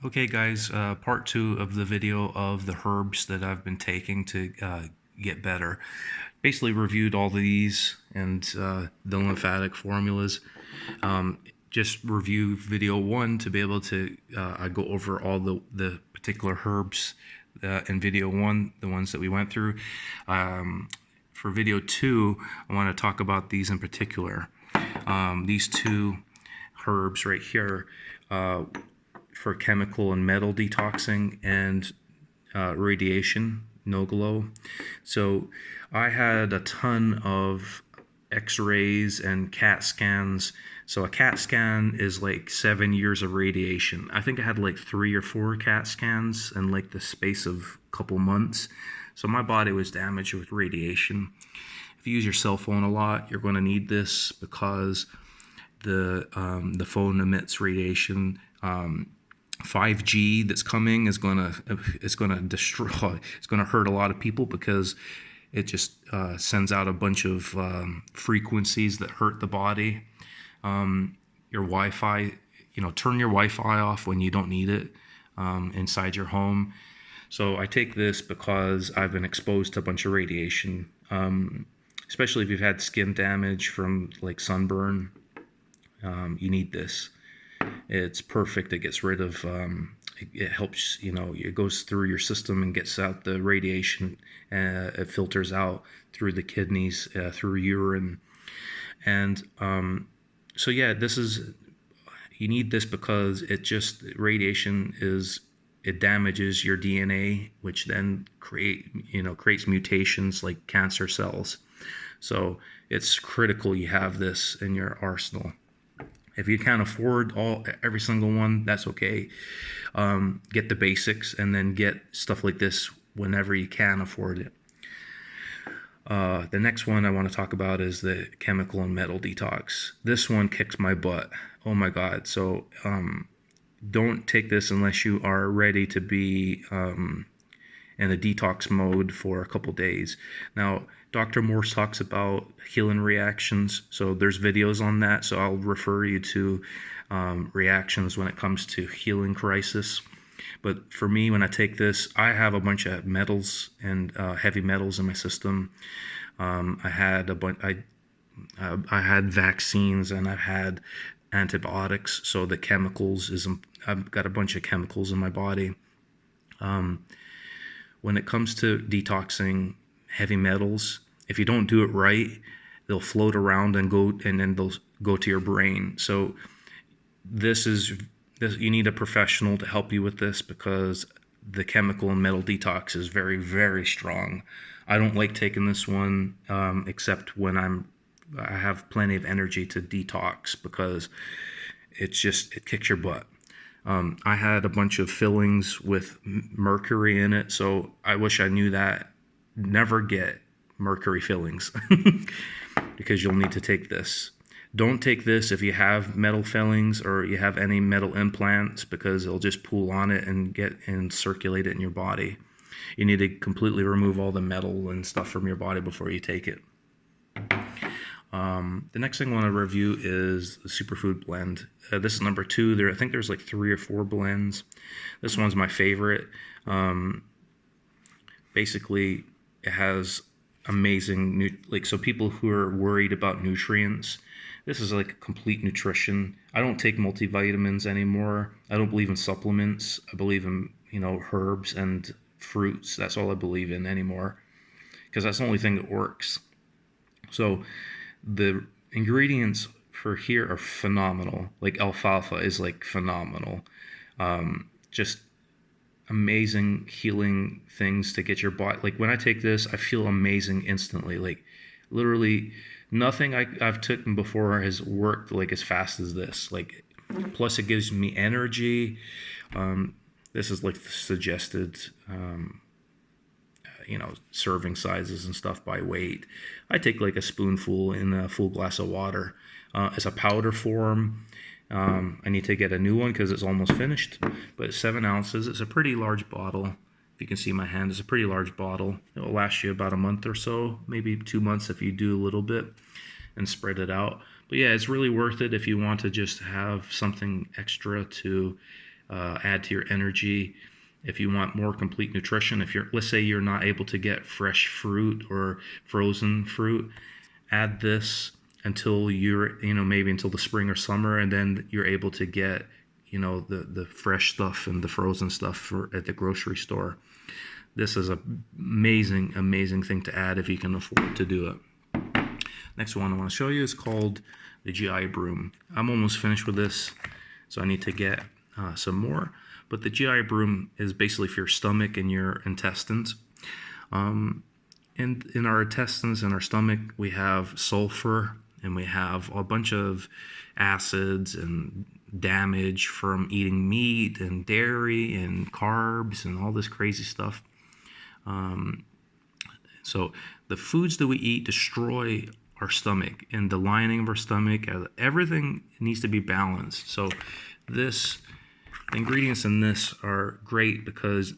Okay guys, part two of the video of the herbs that I've been taking to get better. Basically reviewed all these and the lymphatic formulas. Um, just review video one to be able to I go over all the particular herbs in video one, the ones that we went through. For video two, I want to talk about these in particular. These two herbs right here. For chemical and metal detoxing and radiation, no glow. So I had a ton of x-rays and CAT scans. So a CAT scan is like 7 years of radiation. I think I had like 3 or 4 CAT scans in like the space of a couple months. So my body was damaged with radiation. If you use your cell phone a lot, you're going to need this because the phone emits radiation. 5G that's coming is gonna destroy. It's gonna hurt a lot of people because it just sends out a bunch of frequencies that hurt the body. Your Wi-Fi, turn your Wi-Fi off when you don't need it inside your home. So I take this because I've been exposed to a bunch of radiation, especially if you've had skin damage from like sunburn. You need this. It's perfect. It gets rid of, it helps, it goes through your system and gets out the radiation. It filters out through the kidneys, through urine. And so, yeah, you need this because radiation it damages your DNA, which then creates mutations like cancer cells. So it's critical you have this in your arsenal. If you can't afford every single one, that's okay. Get the basics and then get stuff like this whenever you can afford it. The next one I want to talk about is the chemical and metal detox. This one kicks my butt. Oh my God. So don't take this unless you are ready to be in a detox mode for a couple days. Now, Dr. Morse talks about healing reactions, so there's videos on that, so I'll refer you to reactions when it comes to healing crisis. But for me, when I take this, I have a bunch of metals and heavy metals in my system. I had I had vaccines and I've had antibiotics, so the I've got a bunch of chemicals in my body. When it comes to detoxing heavy metals, if you don't do it right, they'll float around and then they'll go to your brain. So you need a professional to help you with this because the chemical and metal detox is very, very strong. I don't like taking this one except when I have plenty of energy to detox because it kicks your butt. I had a bunch of fillings with mercury in it, so I wish I knew that. Never get mercury fillings because you'll need to take this. Don't take this if you have metal fillings or you have any metal implants because it'll just pool on it and circulate it in your body. You need to completely remove all the metal and stuff from your body before you take it. The next thing I want to review is the superfood blend. This is number 2. I think there's like 3 or 4 blends. This one's my favorite. Basically, it has amazing so people who are worried about nutrients, this is like complete nutrition. I don't take multivitamins anymore. I don't believe in supplements. I believe in herbs and fruits. That's all I believe in anymore because that's the only thing that works. So the ingredients for here are phenomenal. Like alfalfa is like phenomenal. Just amazing healing things to get your body. Like when I take this, I feel amazing instantly. Like literally nothing I've taken before has worked like as fast as this. Like plus it gives me energy. This is like suggested serving sizes and stuff by weight. I take like a spoonful in a full glass of water. As a powder form, I need to get a new one because it's almost finished. But 7 ounces. It's a pretty large bottle. If you can see my hand, it's a pretty large bottle. It will last you about a month or so, maybe 2 months if you do a little bit and spread it out. But yeah, it's really worth it if you want to just have something extra to add to your energy. If you want more complete nutrition, let's say you're not able to get fresh fruit or frozen fruit, add this until maybe until the spring or summer, and then you're able to get, the fresh stuff and the frozen stuff at the grocery store. This is an amazing thing to add if you can afford to do it. Next one I want to show you is called the GI broom. I'm almost finished with this, so I need to get some more. But the GI broom is basically for your stomach and your intestines. And in our intestines and our stomach, we have sulfur, and we have a bunch of acids and damage from eating meat and dairy and carbs and all this crazy stuff. So the foods that we eat destroy our stomach and the lining of our stomach. Everything needs to be balanced. So the ingredients in this are great because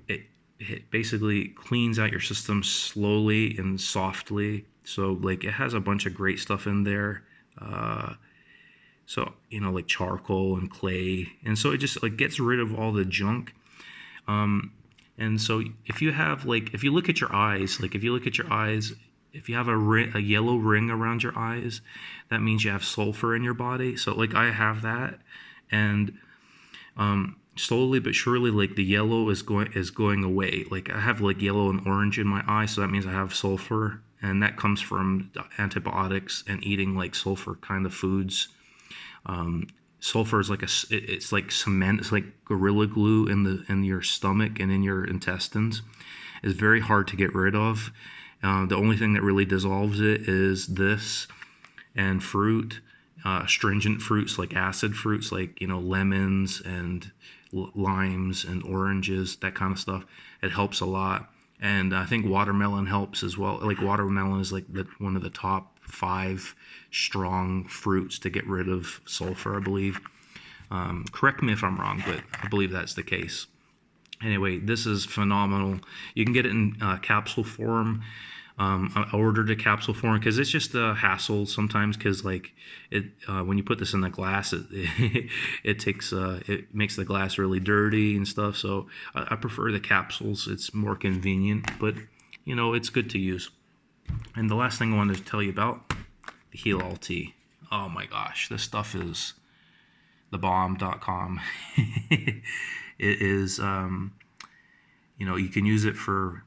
it basically cleans out your system slowly and softly. So like it has a bunch of great stuff in there. So like charcoal and clay, and so it just like gets rid of all the junk. And so if you look at your eyes, if you have a yellow ring around your eyes, that means you have sulfur in your body. So like I have that, and slowly but surely, like the yellow is going away. Like I have like yellow and orange in my eye, so that means I have sulfur, and that comes from antibiotics and eating like sulfur kind of foods. Sulfur is it's like cement. It's like Gorilla Glue in your stomach and in your intestines. It's very hard to get rid of. The only thing that really dissolves it is this and fruit, astringent fruits like acid fruits, like lemons and limes and oranges, that kind of stuff. It helps a lot. And I think watermelon helps as well. Like watermelon is like one of the top 5 strong fruits to get rid of sulfur, I believe. Correct me if I'm wrong, but I believe that's the case. Anyway, this is phenomenal. You can get it in capsule form. I ordered a capsule form because it's just a hassle sometimes, because like when you put this in the glass, it makes the glass really dirty and stuff. So I prefer the capsules. It's more convenient, but it's good to use. And the last thing I wanted to tell you about, the Heal All Tea. Oh my gosh, this stuff is thebomb.com. It is, you can use it for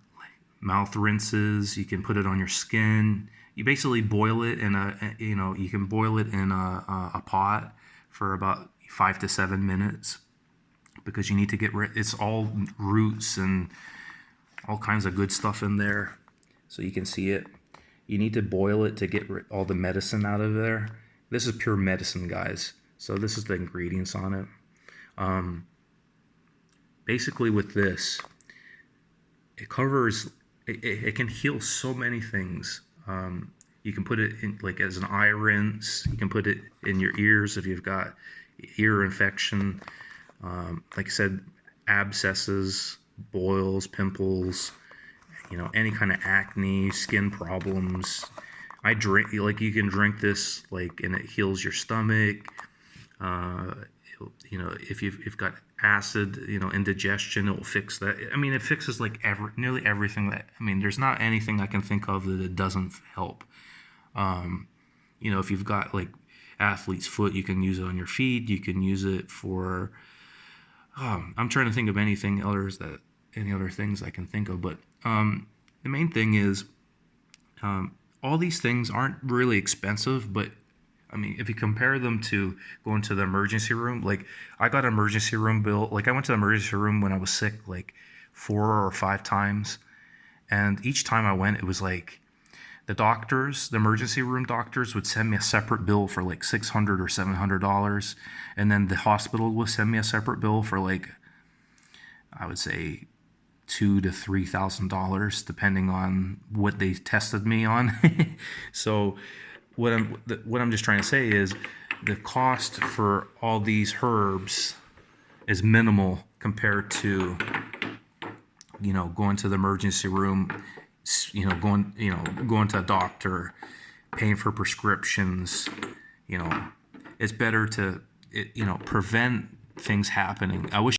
mouth rinses. You can put it on your skin. You basically boil it you can boil it in a pot for about 5 to 7 minutes, because you need to get rid. It's all roots and all kinds of good stuff in there. So you can see it. You need to boil it to get all the medicine out of there. This is pure medicine, guys. So this is the ingredients on it. Basically with this, it covers, it can heal so many things. You can put it in like as an eye rinse. You can put it in your ears if you've got ear infection. Like I said, abscesses, boils, pimples, any kind of acne, skin problems. You can drink this, and it heals your stomach. If you've got acid, indigestion, it will fix that. I mean, it fixes nearly everything there's not anything I can think of that it doesn't help. If you've got athlete's foot, you can use it on your feet. You can use it for, I'm trying to think of any other things I can think of, but the main thing is, all these things aren't really expensive, but if you compare them to going to the emergency room, I got an emergency room bill. I went to the emergency room when I was sick 4 or 5 times, and each time I went, it was the emergency room doctors would send me a separate bill for $600 or $700, and then the hospital would send me a separate bill for I would say $2,000 to $3,000, depending on what they tested me on. So what I'm just trying to say is the cost for all these herbs is minimal compared to going to the emergency room, going to a doctor, paying for prescriptions. It's better to prevent things happening. I wish